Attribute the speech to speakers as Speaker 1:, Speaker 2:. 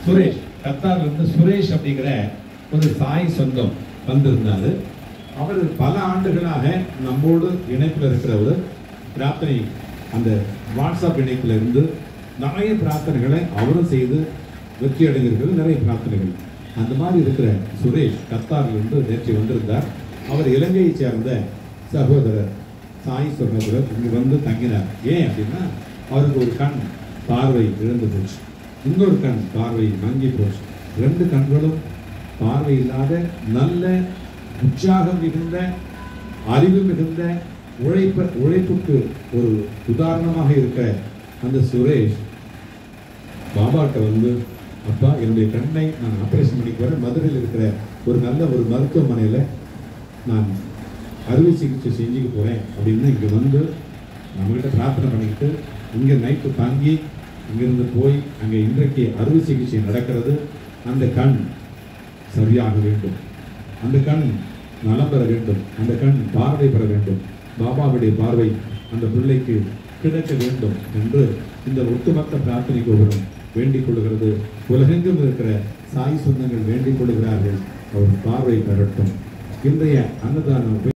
Speaker 1: சுரேஷ் கத்தார்ல இருந்து சுரேஷ் அப்படிங்கிற ஒரு சாய் சொந்தம் வந்திருந்தாரு. அவர் பல ஆண்டுகளாக நம்மோடு இணைப்பில் இருக்கிறவர். பிரார்த்தனை அந்த வாட்ஸ்அப் இணைப்பில் இருந்து நிறைய பிரார்த்தனைகளை அவரும் செய்து வெற்றி அடைந்திருக்கிறது. நிறைய பிரார்த்தனைகள் அந்த மாதிரி இருக்கிற சுரேஷ் கத்தாரிலிருந்து நேற்று வந்திருந்தார். அவர் இலங்கையை சேர்ந்த சகோதரர் சாய் சகோதரர் இங்கு வந்து தங்கினார். ஏன் அப்படின்னா அவருக்கு ஒரு கண் பார்வை இழந்து போச்சு, இன்னொரு கண் பார்வை மங்கி போச்சு. 2 கண்களும் பார்வை இல்லாத நல்ல உற்சாகம் மிகுந்த அறிவு மிகுந்த உழைப்புக்கு ஒரு உதாரணமாக இருக்கிற அந்த சுரேஷ் பாபாட்ட வந்து, அப்பா என்னுடைய கண்ணை நான் ஆப்ரேஷன் பண்ணிக்கு வரேன், மதுரையில் இருக்கிற ஒரு நல்ல ஒரு மருத்துவமனையில் நான் அறுவை சிகிச்சை செஞ்சுக்க போகிறேன் அப்படின்னு இங்கே வந்து நம்மகிட்ட பிரார்த்தனை பண்ணிக்கிட்டு இங்கே நைட்டு தங்கி இங்கிருந்து போய் அங்கே இன்றைக்கு அறுவை சிகிச்சை நடக்கிறது. அந்த கண் சரியாக வேண்டும், அந்த கண் நலம் பெற வேண்டும், அந்த கண் பார்வை பெற வேண்டும், பாபாவுடைய பார்வை அந்த பிள்ளைக்கு கிடைக்க வேண்டும் என்று இந்த ஒட்டுமொத்த பிரார்த்தனை கோபுரம் வேண்டிக் கொள்கிறது. உலகெங்கும் இருக்கிற சாய் சொந்தங்கள் வேண்டிக் கொள்கிறார்கள். அவர் பார்வை பெறட்டும். இன்றைய அன்னதானம்